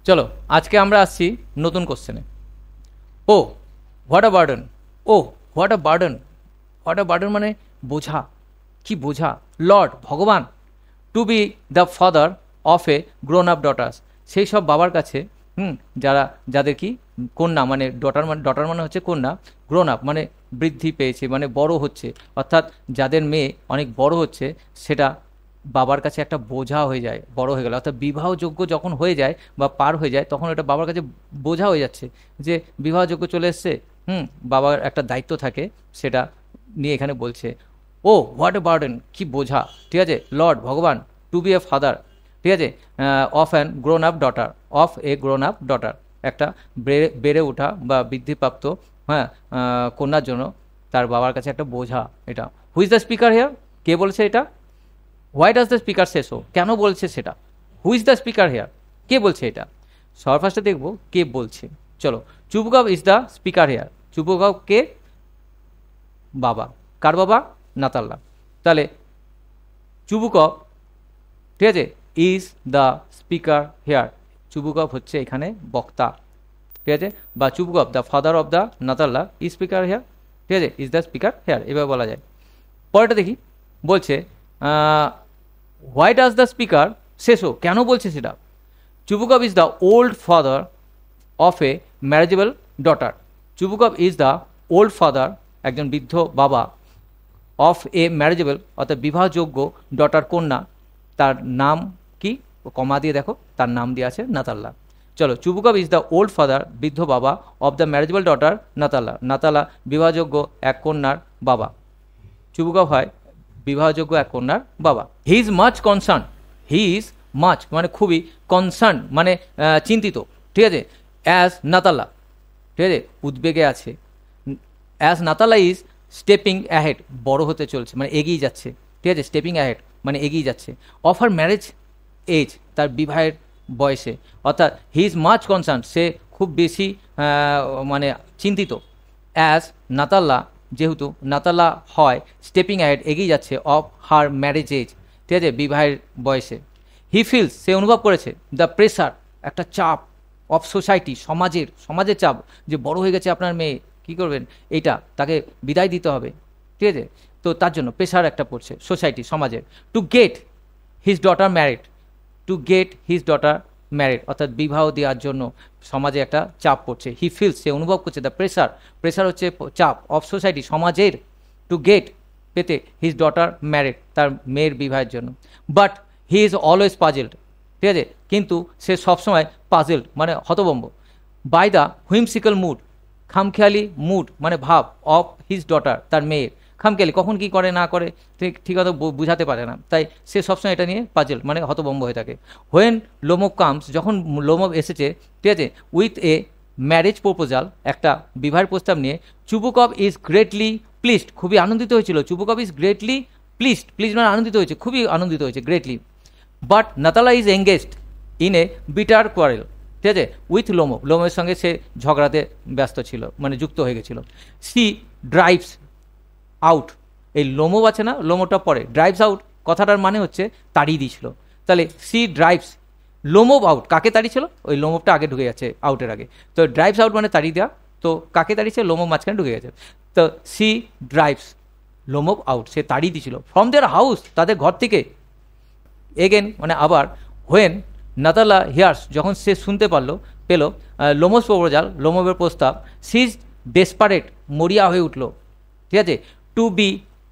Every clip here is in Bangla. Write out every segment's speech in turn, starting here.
চলো আজকে আমরা আসছি নতুন কোশ্চেনে। Oh what a burden, oh what a burden, what a burden মানে বোঝা, কি বোঝা। লর্ড ভগবান, to be the father of a grown up daughters, সেই সব বাবার কাছে যাদের কি কন্যা, মানে ডটার মানে হচ্ছে কন্যা, গ্রোন আপ মানে বৃদ্ধি পেয়েছে, মানে বড় হচ্ছে, অর্থাৎ যাদের মেয়ে অনেক বড় হচ্ছে সেটা বাবার কাছে একটা বোঝা হয়ে যায়, বড় হয়ে গেল, অর্থাৎ বিবাহযোগ্য যখন হয়ে যায় বা পার হয়ে যায় তখন এটা বাবার কাছে বোঝা হয়ে যাচ্ছে, যে বিবাহযোগ্য চলে এসছে, বাবার একটা দায়িত্ব থাকে, সেটা নিয়ে এখানে বলছে। ও হোয়াট এ বার্ডেন, কি বোঝা, ঠিক আছে। লর্ড ভগবান, টু বি এ ফাদার, ঠিক আছে, of an grown up daughter, of a grown up daughter, একটা বেড়ে ওঠা বা বৃদ্ধিপ্রাপ্ত কন্যার জন্য তার বাবার কাছে একটা বোঝা এটা। Who is the speaker here, কে বলছে এটা। Why does the speaker say so, কেন বলছে সেটা। Who is the speaker here, কে বলছে এটা। সবার ফার্স্টে দেখবো কে বলছে। চলো, Chubukov is the speaker here. Chubukov কে, বাবা, কার বাবা, নাতাল্লা। তাহলে চুবুকভ, ঠিক আছে, is the speaker here, Chubukov হচ্ছে এখানে বক্তা, ঠিক আছে, বা Chubukov the father of the Natalya is speaker hair, ঠিক আছে, ইজ দ্য স্পিকার হেয়ার, এভাবে বলা যায়। পরেরটা দেখি, বলছে why does the speaker say so, কেন বলছে সেটা। Chubukov is the old father of a marriageable daughter. Chubukov is the old father, একজন বৃদ্ধ বাবা, অফ এ ম্যারেজেবল অর্থাৎ বিবাহযোগ্য ডটার কন্যা, তার নাম কি, কমা দিয়ে দেখো, তার নাম দিয়ে আছে নাতাল্লা। চলো, Chubukov is the old father, বৃদ্ধ বাবা, অফ দ্য ম্যারেজেবল ডটার নাতাল্লা। নাতালা বিবাহযোগ্য এক কন্যার বাবা, চুবুকভ হয় বিবাহযোগ্য এক কন্যার বাবা। He is much concern, he is much মানে খুবই, কনসার্ন মানে চিন্তিত, ঠিক আছে, অ্যাজ নাতাল্লা, ঠিক আছে, উদ্বেগে আছে। অ্যাজ নাতালা ইজ স্টেপিং অ্যাহেড, বড় হতে চলছে মানে এগিয়ে যাচ্ছে, ঠিক আছে, স্টেপিং অ্যাহেড মানে এগিয়ে যাচ্ছে। অফ হার ম্যারেজ এজ, তার বিবাহের বয়সে, অর্থাৎ হি ইজ মাচ কনসার্ন, সে খুব বেশি মানে চিন্তিত। অ্যাজ নাতাল্লা, যেহেতু নাতাল্লা হয় স্টেপিং অ্যাহেড এগিয়ে যাচ্ছে, অফ হার ম্যারেজ এজ, ঠিক আছে, বিবাহের বয়সে। হি ফিলস, সে অনুভব করেছে, দ্য প্রেসার, একটা চাপ, অফ সোসাইটি, সমাজের চাপ, যে বড় হয়ে গেছে আপনার মেয়ে, কী করবেন, এইটা তাকে বিদায় দিতে হবে, ঠিক আছে, তো তার জন্য প্রেশার একটা পড়ছে সোসাইটি, সমাজের। To get his daughter married, to get his daughter married অর্থাৎ বিবাহ দেওয়ার জন্য সমাজে একটা চাপ পড়ছে। হি ফিলস, সে অনুভব করছে, দ্য প্রেশার হচ্ছে চাপ, অফ সোসাইটি, সমাজের, টু গেট পেতে হিজ ডটার ম্যারিড, তার মেয়ের বিবাহের জন্য। But he is always puzzled, ঠিক আছে, কিন্তু সে সবসময় পাজেলড মানে হতভম্ব, বাই দ্য হুইমসিক্যাল মুড, খামখেয়ালি মুড মানে ভাব, অফ হিজ ডটার, তার মেয়ের। খামখেয়ালি কখন কি করে না করে ঠিক কথা বুঝাতে পারে না, তাই সে সবসময় এটা নিয়ে পাজেল মানে হতভম্ব হয়ে থাকে। হোয়েন লোমব কামস, যখন লোমব এসেছে, ঠিক আছে, উইথ এ ম্যারেজ প্রপোজাল, একটা বিবাহের প্রস্তাব নিয়ে, চুবুকভ ইজ গ্রেটলি প্লিজড, খুবই আনন্দিত হয়েছিল। Chubukov is greatly pleased, please মানে আনন্দিত হয়েছে, খুবই আনন্দিত হয়েছে, greatly. But Natalya is engaged in a bitter quarrel, ঠিক আছে, উইথ লোমবের সঙ্গে সে ঝগড়াতে ব্যস্ত ছিল, মানে যুক্ত হয়ে গেছিল। সি ড্রাইভস আউট, এই লোমব আছে না, লোমটা পরে, ড্রাইভস আউট কথাটার মানে হচ্ছে তাড়িয়ে দিয়েছিল। তাহলে সি ড্রাইভস লোমব আউট, কাকে তাড়িয়েছিল, ওই লোমবটা আগে ঢুকে যাচ্ছে আউটের আগে, তো ড্রাইভস আউট মানে তাড়িয়ে দেওয়া, তো কাকে তাড়িয়েছে, লোমব মাঝখানে ঢুকে গেছে, তো সি ড্রাইভস লোমব আউট, সে তাড়িয়ে দিয়েছিল, ফ্রম দেয়ার হাউস, তাদের ঘর থেকে। এগেন মানে আবার, হোয়েন নাতালা হিয়ার্স, যখন সে শুনতে পেল লোমস প্রপোজাল, লোমবের প্রস্তাব, সি ইজ ডেসপারেট, মরিয়া হয়ে উঠল, ঠিক আছে, টু বি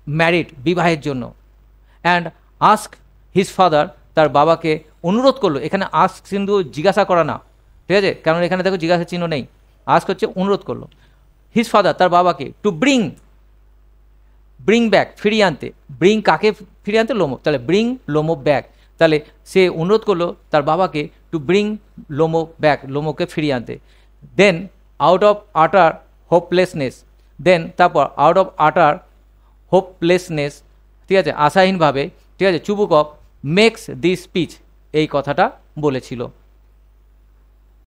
ম্যারিড, বিবাহের জন্য। অ্যান্ড আস্ক হিজ ফাদার, তার বাবাকে অনুরোধ করলো, এখানে আস্ক কিন্তু জিজ্ঞাসা করা না, ঠিক আছে, কারণ এখানে দেখো জিজ্ঞাসা চিহ্ন নেই, আস্ক হচ্ছে অনুরোধ করলো। হিজ ফাদার, তার বাবাকে, টু ব্রিং ব্যাক, ফিরিয়ে আনতে, ব্রিং কাকে ফিরিয়ে আনতে, লোমব, তাহলে ব্রিং লোমব ব্যাক, তাহলে সে অনুরোধ করলো তার বাবাকে টু ব্রিং লোমব ব্যাক, লোমবকে ফিরিয়ে আনতে। দেন আউট অফ আটার হোপলেসনেস, দেন তারপর আউট অফ আটার হোপলেসনেস, ঠিক আছে, আশাহীনভাবে, ঠিক আছে, চুবুকভ মেক্স দিস স্পিচ, এই কথাটা বলেছিল।